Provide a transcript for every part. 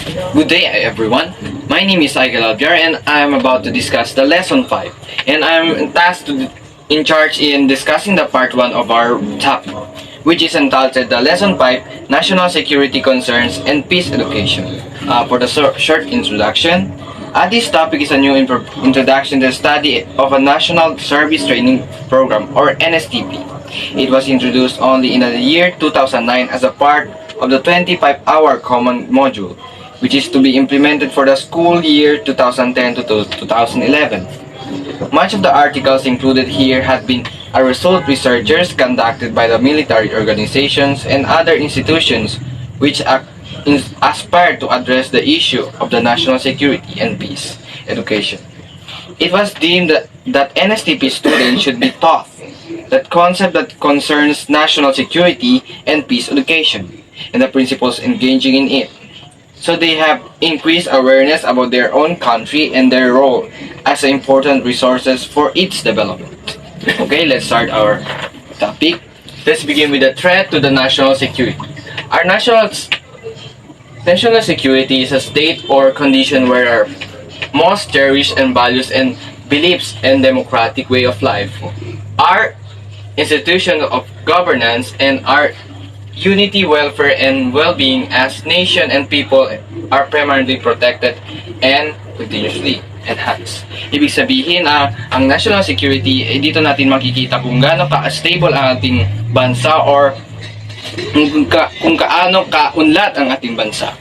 Good day everyone. My name is Aigel Alviar and I am about to discuss the lesson 5 and I am in charge in discussing the part 1 of our topic, which is entitled the lesson 5 National Security Concerns and Peace Education. For the short introduction, this topic is a new introduction to the study of a National Service Training Program or NSTP. It was introduced only in the year 2009 as a part of the 25-hour common module, which is to be implemented for the school year 2010 to 2011. Much of the articles included here had been a result researchers conducted by the military organizations and other institutions which aspire to address the issue of the national security and peace education. It was deemed that NSTP students should be taught that concept that concerns national security and peace education and the principles engaging in it, so they have increased awareness about their own country and their role as important resources for its development. Okay, let's start our topic. Let's begin with the threat to the national security. Our national security is a state or condition where our most cherished and values and beliefs and democratic way of life, our institution of governance, and our unity, welfare, and well-being as nation and people are primarily protected and continuously enhanced. Ibig sabihin, ang national security, dito natin makikita kung gaano ka-stable ang ating bansa or kung kaano kaunlad ang ating bansa.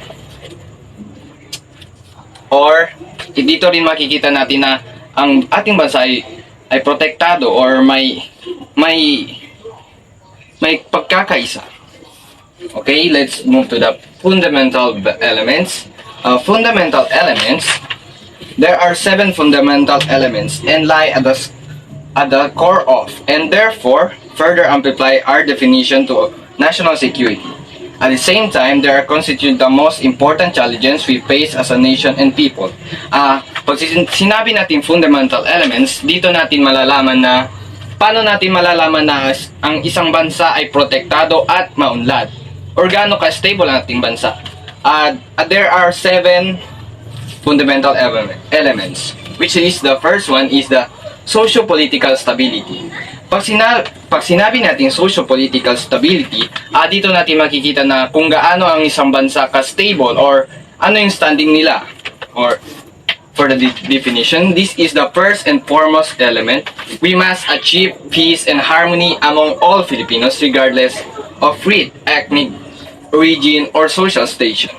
Or, dito rin makikita natin na ang ating bansa ay protektado or may pagkakaisa. Okay, let's move to the fundamental elements. There are 7 fundamental elements and lie at the core of, and therefore further amplify our definition to national security. At the same time, they are constitute the most important challenges we face as a nation and people. Pag sinabi natin fundamental elements, dito natin malalaman na paano natin malalaman na ang isang bansa ay protektado at maunlad or gaano ka-stable ang ating bansa. There are 7 fundamental elements, which is the first one is the socio-political stability. Pag sinabi natin socio-political stability, dito natin makikita na kung gaano ang isang bansa ka-stable or ano yung standing nila. Or for the definition, this is the first and foremost element. We must achieve peace and harmony among all Filipinos regardless of creed, ethnic origin, or social station.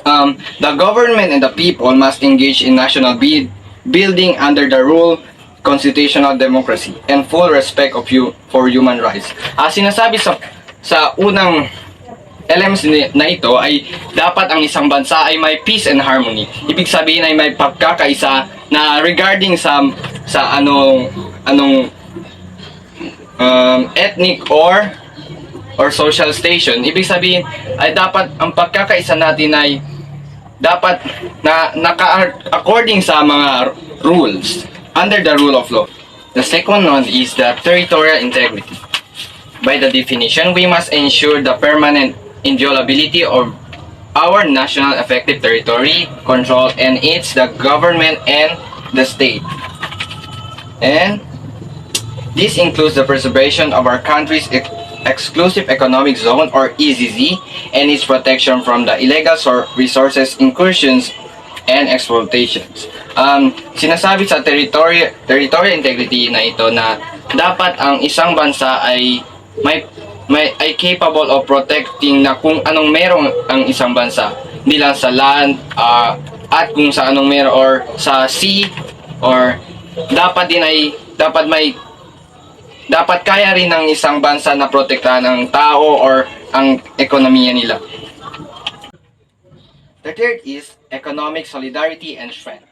The government and the people must engage in national building under the rule constitutional democracy and full respect for human rights. Sinasabi sa unang elements na ito ay dapat ang isang bansa ay may peace and harmony. Ibig sabihin ay may pagkakaisa na regarding sa anong ethnic or social station. Ibig sabihin ay dapat ang pagkakaisa natin ay dapat na according sa mga rules, under the rule of law. The second one is the territorial integrity. By the definition, we must ensure the permanent inviolability of our national effective territory, control, and it's the government and the state. And this includes the preservation of our country's exclusive economic zone or EEZ and its protection from the illegal resources incursions and exploitations. Sinasabi sa territorial integrity na ito na dapat ang isang bansa ay ay capable of protecting na kung anong merong ang isang bansa, hindi lang sa land at kung sa anong meron or sa sea, or dapat kaya rin ng isang bansa na protektahan ng tao or ang ekonomiya nila. The third is economic solidarity and strength.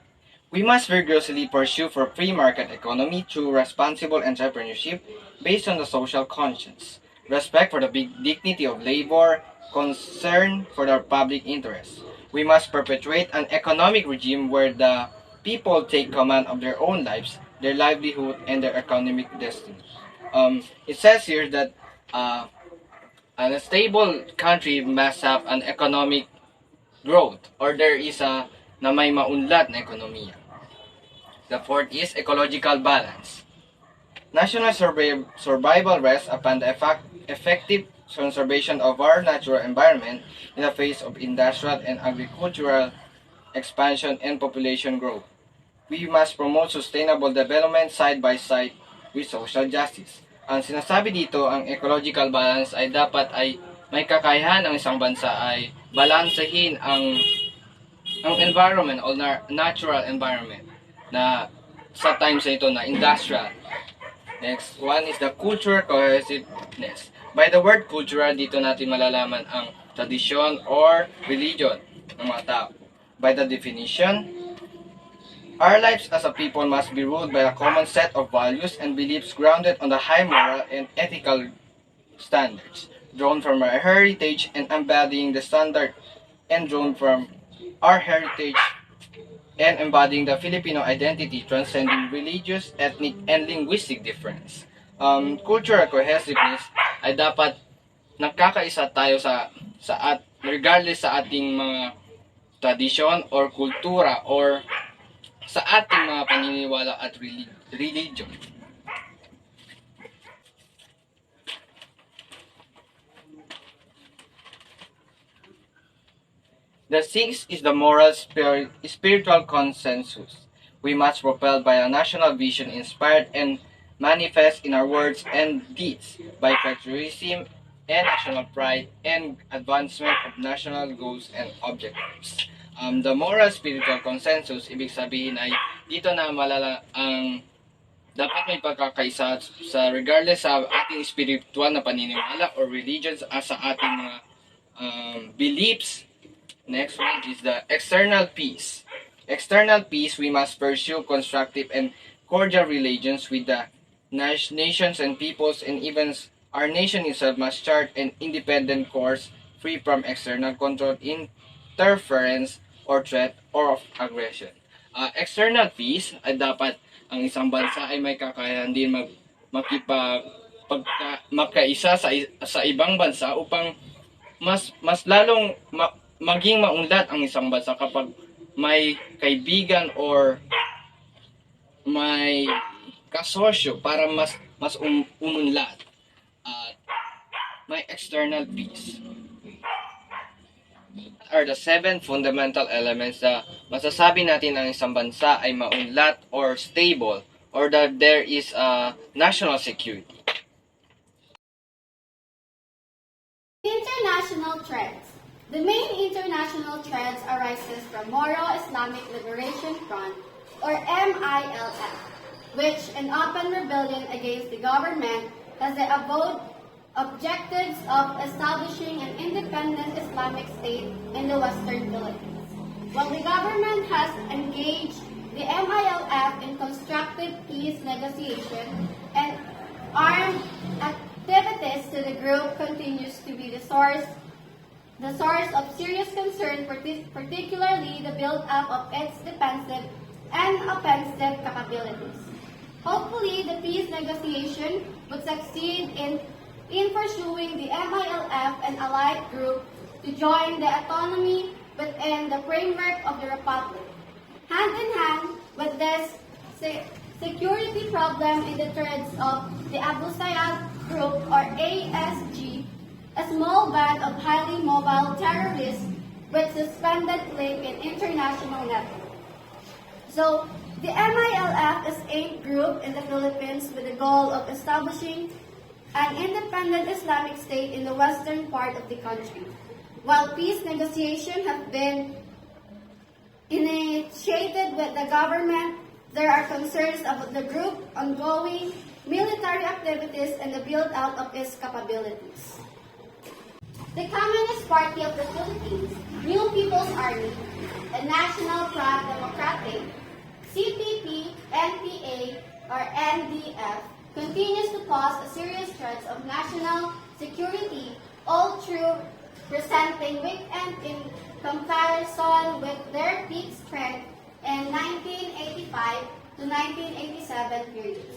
We must vigorously pursue for free market economy through responsible entrepreneurship based on the social conscience, respect for the dignity of labor, concern for the public interest. We must perpetuate an economic regime where the people take command of their own lives, their livelihood, and their economic destiny. It says here that a stable country must have an economic growth or there is a na may maunlad na ekonomiya. The fourth is ecological balance. National survival rests upon the effective conservation of our natural environment in the face of industrial and agricultural expansion and population growth. We must promote sustainable development side by side with social justice. Ang sinasabi dito, ang ecological balance ay dapat ay may kakayahan ng isang bansa ay balansehin ang environment or natural environment na sa times na ito na industrial. Next one is the cultural cohesiveness. By the word cultural, dito natin malalaman ang tradisyon or religion ng mga tao. By the definition, our lives as a people must be ruled by a common set of values and beliefs grounded on the high moral and ethical standards, drawn from our heritage and embodying the standard and drawn from our heritage and embodying the Filipino identity transcending religious, ethnic, and linguistic difference. Cultural cohesiveness ay dapat nagkakaisa tayo regardless sa ating mga tradisyon or kultura or sa ating mga paniniwala at religion. The sixth is the moral spiritual consensus. We must propelled by a national vision inspired and manifest in our words and deeds by patriotism and national pride and advancement of national goals and objectives. The moral spiritual consensus, ibig sabihin ay dito na malala ang dapat may pagkakaisa sa regardless sa ating spiritual na paniniwala or religions sa ating mga beliefs. Next one is the external peace. External peace, we must pursue constructive and cordial relations with the nations and peoples, and even our nation itself must chart an independent course free from external control, interference, or threat or of aggression. External peace ay dapat ang isang bansa ay may kakayahan din magkaisa sa ibang bansa upang mas lalong maging maunlad ang isang bansa kapag may kaibigan or may kasosyo para mas umunlad at may external peace. Are the seven fundamental elements na masasabi natin ang isang bansa ay maunlad or stable or that there is a national security. International trends. The main international trends arises from Moro Islamic Liberation Front, or MILF, which in open rebellion against the government has the avowed objectives of establishing an independent Islamic state in the Western Philippines. While the government has engaged the MILF in constructive peace negotiation and armed activities to the group continues to be the source of serious concern, particularly the build-up of its defensive and offensive capabilities. Hopefully, the peace negotiation would succeed in pursuing the MILF and allied group to join the autonomy within the framework of the Republic. Hand in hand with this security problem in the threads of the Abu Sayyaf group, or ASG, a small band of highly mobile terrorists with suspended link in international network. So, the MILF is a group in the Philippines with the goal of establishing an independent Islamic state in the western part of the country. While peace negotiations have been initiated with the government, there are concerns about the group ongoing military activities and the build-out of its capabilities. The Communist Party of the Philippines, New People's Army, and National Front Democratic, CPP, NPA, or NDF, continues to pose a serious threat of national security, all through presenting weakness in comparison with their peak strength in 1985 to 1987 periods.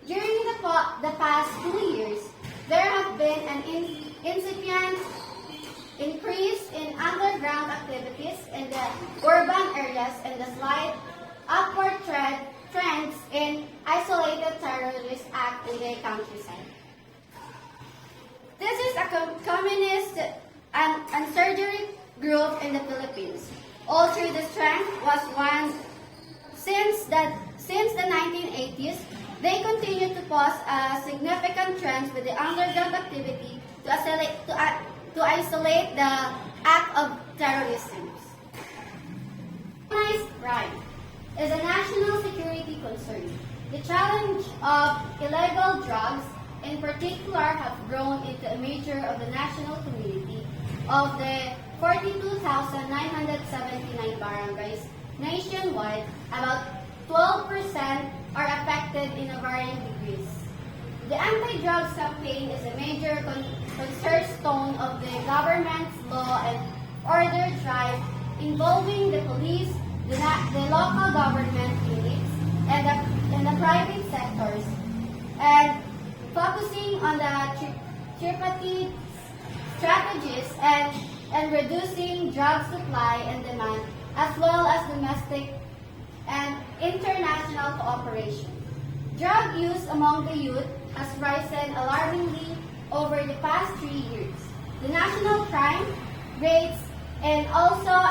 During the past 2 years, there have been an incipient increase in underground activities areas and the slight upward trends in isolated terrorist acts in the countryside. This is a communist and insurgent group in the Philippines. Also, the strength was one since the 1980s. They continue to pose a significant trend with the underground activity to isolate the act of terrorism. Organized crime is a national security concern. The challenge of illegal drugs, in particular, have grown into a major of the national community. Of the 42,979 barangays nationwide, about 12% are affected in a varying degrees. The anti-drugs campaign is a major cornerstone of the government's law and order drive involving the police, the local government units, and the private sectors, and focusing on the tripartite strategies and reducing drug supply and demand, as well as domestic and international cooperation. Drug use among the youth has risen alarmingly over the past 3 years. The national crime rates and also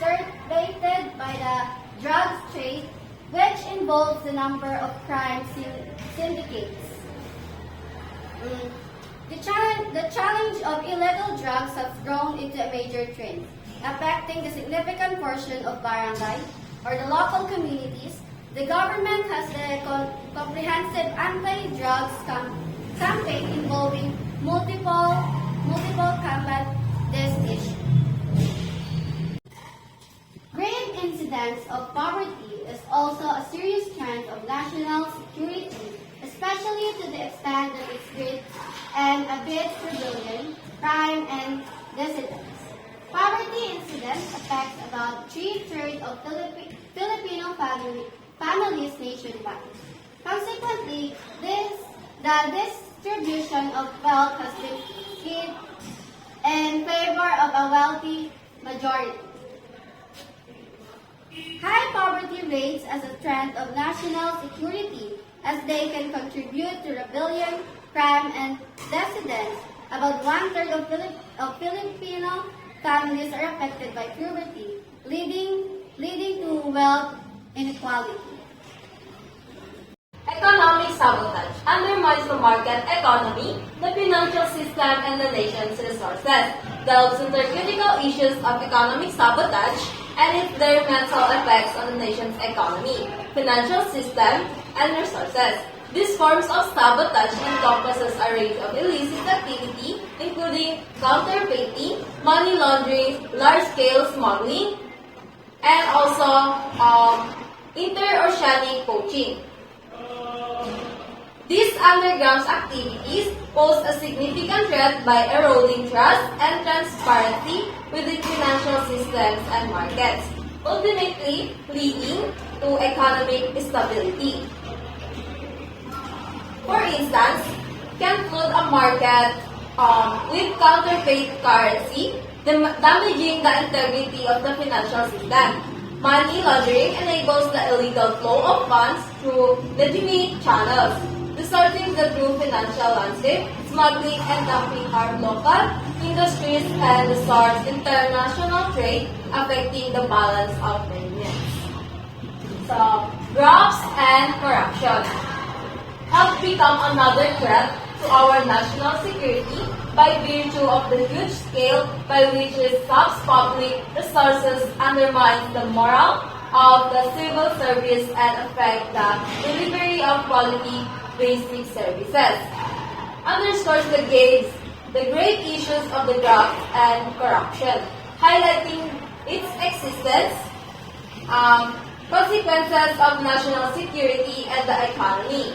exacerbated by the drug trade, which involves the number of crime syndicates. The challenge of illegal drugs has grown into a major trend, affecting the significant portion of barangay or the local communities. The government has a comprehensive anti-drugs campaign involving multiple combat this issue. Grave incidents of poverty is also a serious trend of national security, especially to the extent that it creates and abets rebellion, crime, and dissidence. Poverty incidents affect about 3/3 of Filipino families nationwide. Consequently, the distribution of wealth has been skewed in favor of a wealthy majority. High poverty rates as a trend of national security, as they can contribute to rebellion, crime, and dissidence. About 1/3 of Filipino families are affected by poverty, leading to wealth inequality. Economic sabotage undermines the market economy, the financial system, and the nation's resources, delves into critical issues of economic sabotage and its detrimental effects on the nation's economy, financial system, and resources. These forms of sabotage encompasses a range of illicit activity, including counterfeiting, money laundering, large-scale smuggling, and also interoceanic poaching. These underground activities pose a significant threat by eroding trust and transparency within financial systems and markets, ultimately leading to economic instability. For instance, can flood a market with counterfeit currency, damaging the integrity of the financial system. Money laundering enables the illegal flow of funds through legitimate channels, distorting the true financial landscape. Smuggling and dumping harm local industries and distorts international trade, affecting the balance of payments. So, grabs and corruption have become another threat to our national security by virtue of the huge scale by which it saps public resources, undermines the morale of the civil service, and affect the delivery of quality basic services. Underscores the great issues of the drugs and corruption, highlighting its existence, consequences of national security and the economy.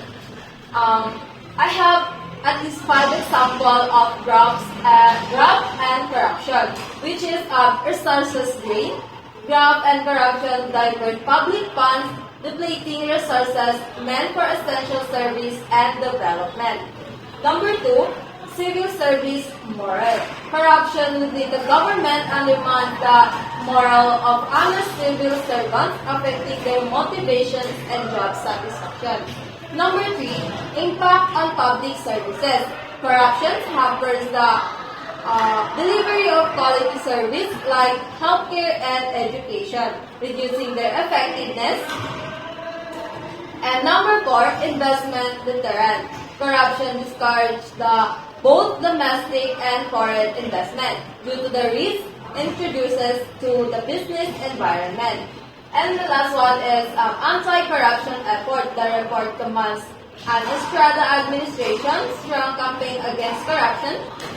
I have at least 5 examples of graft and corruption, which is resources drain. Graft and corruption divert public funds, depleting resources meant for essential service and development. Number 2, civil service moral. Corruption within the government undermines the moral of honest civil servants, affecting their motivations and job satisfaction. Number 3, impact on public services. Corruption hampers the delivery of quality service like healthcare and education, reducing their effectiveness. And number 4, investment deterrent. Corruption discourages both domestic and foreign investment due to the risk introduces to the business environment. And the last one is anti-corruption effort. The report commands an Estrada administration strong campaign against corruption,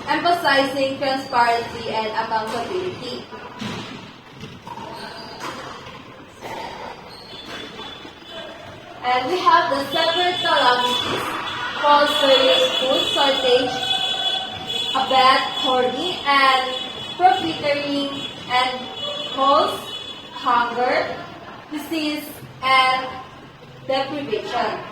emphasizing transparency and accountability. And we have the several calamities, false serious food shortage, bad hoarding and profiteering, and cause hunger, disease, and deprivation.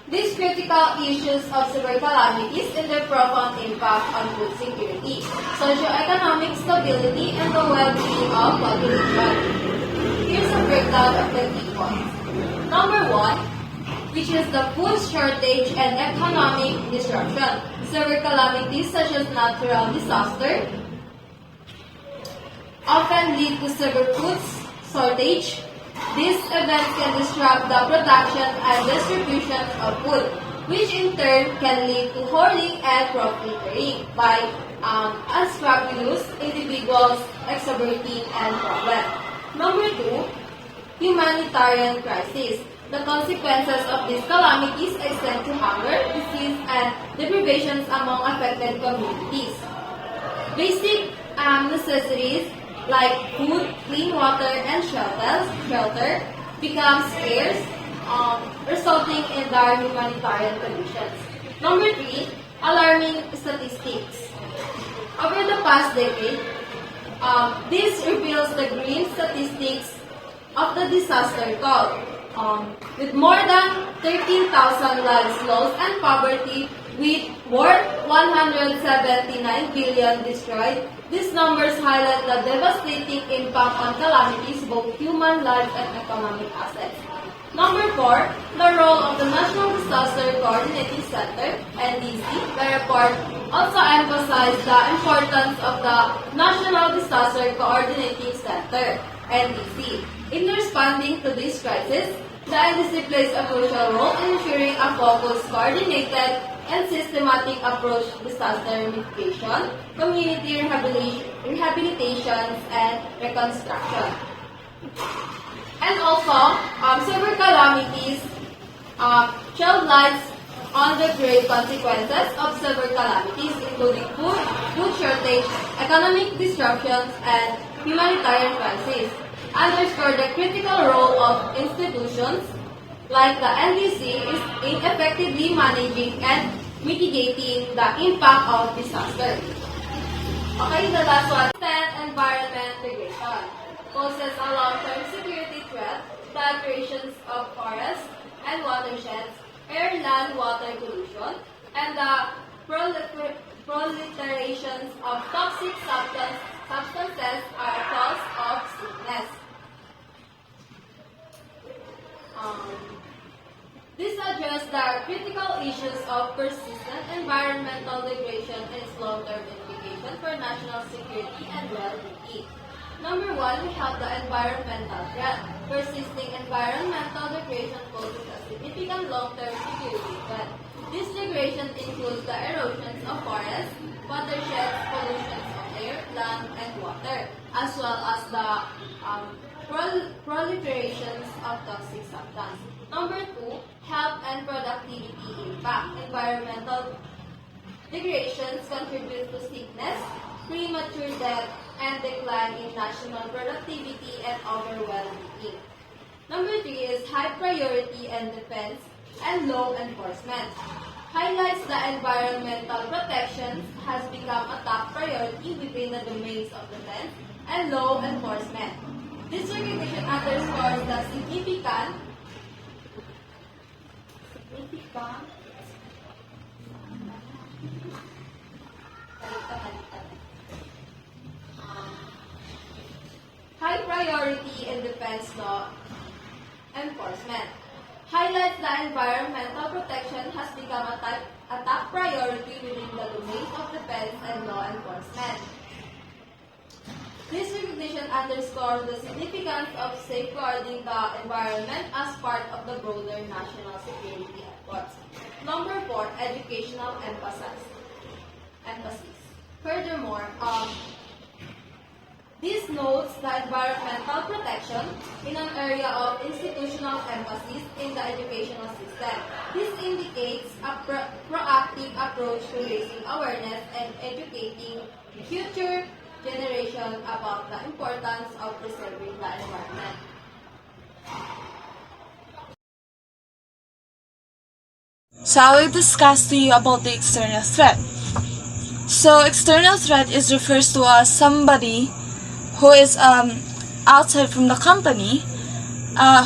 These critical issues of severe calamities and their profound impact on food security, socioeconomic stability, and the well-being of population. Here's a breakdown of the key points. Number 1, which is the food shortage and economic disruption. Severe calamities such as natural disaster often lead to severe food shortage. These events can disrupt the production and distribution of food, which in turn can lead to hoarding and profiteering by unscrupulous individuals exacerbating and problem. Number 2, humanitarian crisis. The consequences of these calamities extend to hunger, disease, and deprivations among affected communities. Basic necessities like food, clean water, and shelter become scarce, resulting in dire humanitarian conditions. Number 3, alarming statistics. Over the past decade, this reveals the grim statistics of the disaster toll. With more than 13,000 lives lost and poverty worth 179 billion destroyed, these numbers highlight the devastating impact on calamities, both human lives and economic assets. Number 4, the role of the National Disaster Coordinating Center, NDC. The report also emphasized the importance of the National Disaster Coordinating Center, NDC. In responding to this crisis, the NDC plays a crucial role in ensuring a focused, coordinated, and systematic approach to disaster mitigation, community rehabilitation, and reconstruction. And also, severe calamities shed light on the grave consequences of severe calamities, including food shortage, economic disruptions, and humanitarian crises. Underscore the critical role of institutions like the NDC in effectively managing and mitigating the impact of disaster. Okay, the last one. Environment degradation poses a long-term security threat. The alterations of forests and watersheds, air, land, water pollution, and the proliferations of toxic substances are a cause of sickness. This addresses the critical issues of persistent environmental degradation and its long-term implication for national security and well-being. Number 1, we have the environmental threat. Persisting environmental degradation poses a significant long-term security threat. This degradation includes the erosions of forests, watersheds, pollution of air, land, and water, as well as the proliferations of toxic substances. Number 2, health and productivity impact. Environmental degradations contribute to sickness, premature death, and decline in national productivity and overall well-being. Number 3 is high priority and defense and law enforcement. Highlights the environmental protection has become a top priority within the domains of defense and law enforcement. This recognition underscores the significant defense law enforcement. Highlights the environmental protection has become a top priority within the domain of defense and law enforcement. This recognition underscores the significance of safeguarding the environment as part of the broader national security efforts. Number 4, educational emphasis. Furthermore, this notes the environmental protection in an area of institutional emphasis in the educational system. This indicates a proactive approach to raising awareness and educating future generations about the importance of preserving the environment. So I will discuss to you about the external threat. So external threat is refers to somebody who is outside from the company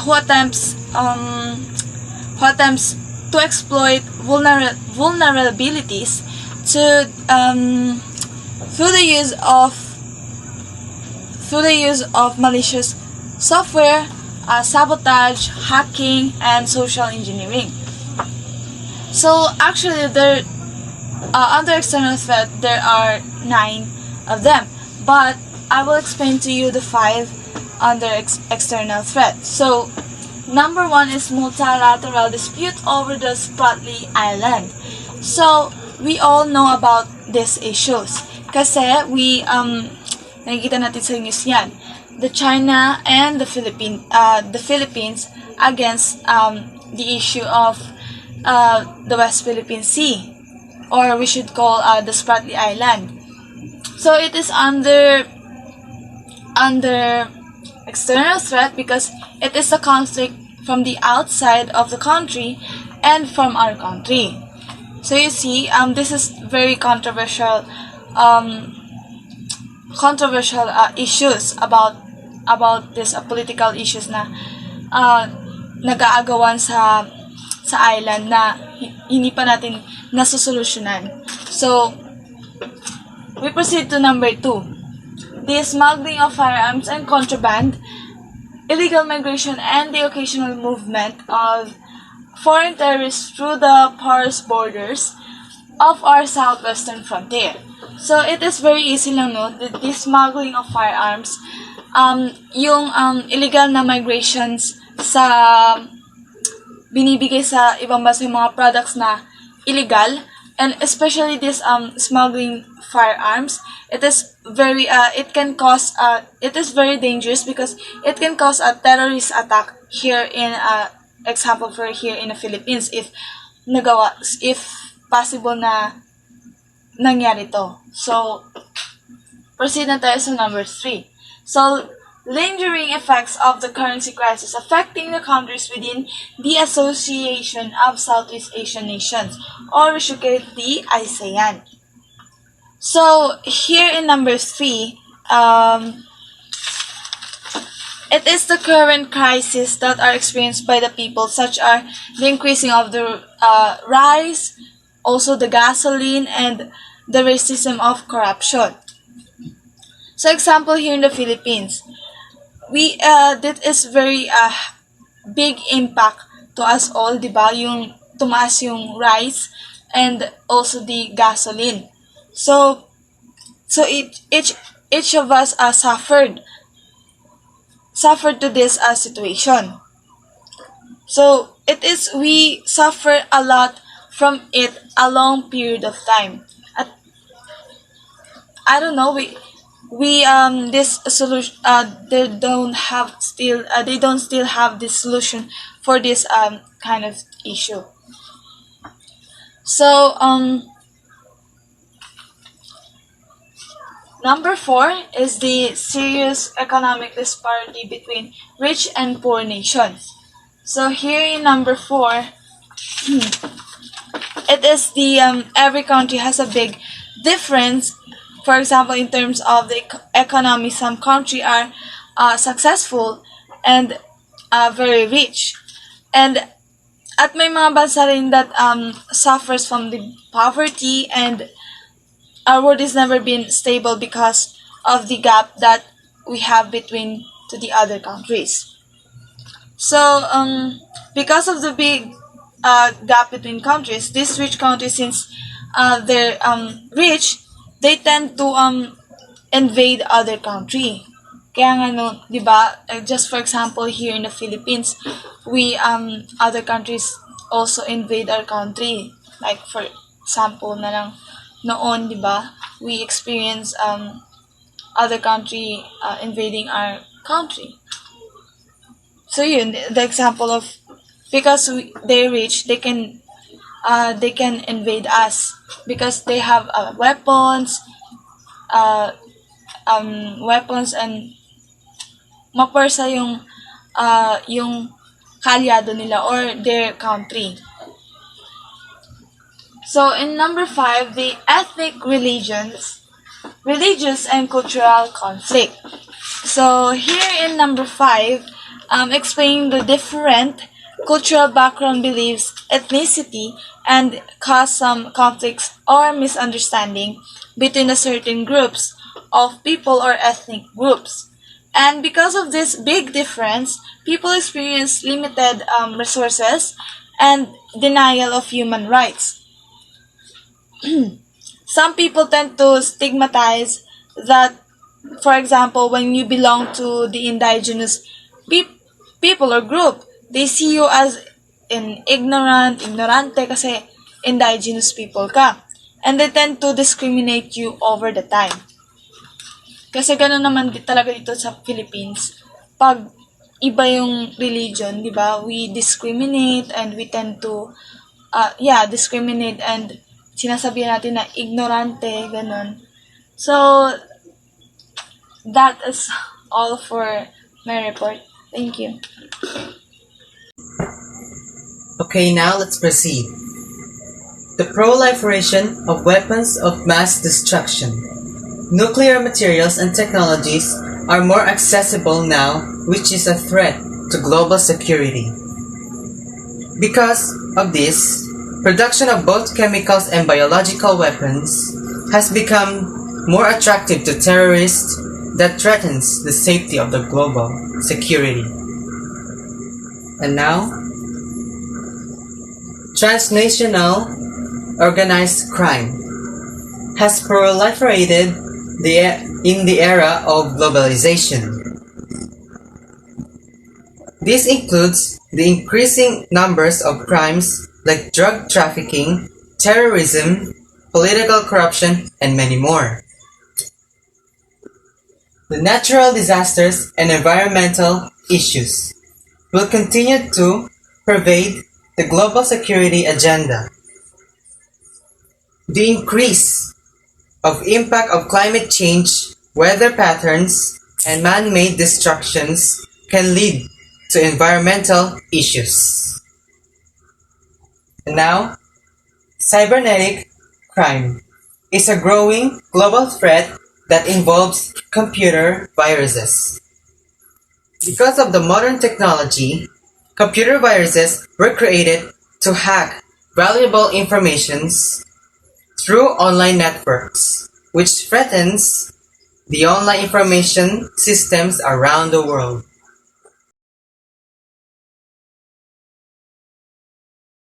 who attempts to exploit vulnerabilities to through the use of malicious software, sabotage, hacking, and social engineering. So actually, under external threat, there are 9 of them, but I will explain to you the 5 under external threat. So, number 1 is multilateral dispute over the Spratly Island. So, we all know about these issues. Kasi nakikita natin sa news yan. The China and the Philippines against the issue of the West Philippine Sea, or we should call the Spratly Island. So it is under external threat because it is a conflict from the outside of the country and from our country. So you see, this is very controversial issues about this political issues na nag-aagawan sa island na hindi pa natin nasusolusyonan. So, we proceed to number 2. The smuggling of firearms and contraband, illegal migration, and the occasional movement of foreign terrorists through the porous borders of our southwestern frontier. So, it is very easy lang note that the smuggling of firearms, yung illegal na migrations sa binibigay sa ibang bansa yung mga products na illegal, and especially this smuggling firearms, it is very it is very dangerous because it can cause a terrorist attack here in example for here in the Philippines if possible na nangyari to. So proceed na tayo sa number 3. So lingering effects of the currency crisis affecting the countries within the Association of Southeast Asian Nations, or we should get the ASEAN. So here in number 3, it is the current crisis that are experienced by the people, such as the increasing of the rice, also the gasoline, and the racism of corruption. So example here in the Philippines, that is very big impact to us all, diba? Yung tumaas yung rice and also the gasoline. So each of us suffered to this situation. So we suffer a lot from it a long period of time. I don't know, this solution they don't still have this solution for this kind of issue. So number 4 is the serious economic disparity between rich and poor nations. So here in number 4, it is the every country has a big difference. For example, in terms of the economy, some countries are successful and very rich. And at may mga bansa rin that suffers from the poverty, and our world has never been stable because of the gap that we have between to the other countries. So, because of the big gap between countries, these rich countries, since they're rich, they tend to invade other country. Kaya nga no, 'di ba? Just for example, here in the Philippines, we other countries also invade our country. Like for example, na lang noon, 'di ba? We experience other country invading our country. So yun, the example of because they're rich, they can invade us because they have uh, weapons and mapersa yung kaalyado nila or their country. So in number 5, the ethnic religious and cultural conflict. So here in number 5, explaining the different cultural background, beliefs, ethnicity, and cause some conflicts or misunderstanding between the certain groups of people or ethnic groups. And because of this big difference, people experience limited resources and denial of human rights. Some people tend to stigmatize that, for example, when you belong to the indigenous people or group, they see you as ignorante kasi indigenous people ka. And they tend to discriminate you over the time. Kasi gano'n naman talaga dito sa Philippines. Pag iba yung religion, di ba, we discriminate and we tend to, discriminate and sinasabihan natin na ignorante, gano'n. So, that is all for my report. Thank you. Okay, now let's proceed. The proliferation of weapons of mass destruction. Nuclear materials and technologies are more accessible now, which is a threat to global security. Because of this, production of both chemicals and biological weapons has become more attractive to terrorists that threatens the safety of the global security. And now, transnational organized crime has proliferated in the era of globalization. This includes the increasing numbers of crimes like drug trafficking, terrorism, political corruption, and many more. The natural disasters and environmental issues will continue to pervade the global security agenda. The increase of impact of climate change, weather patterns, and man-made destructions can lead to environmental issues. And now, cybernetic crime is a growing global threat that involves computer viruses. Because of the modern technology, computer viruses were created to hack valuable informations through online networks, which threatens the online information systems around the world.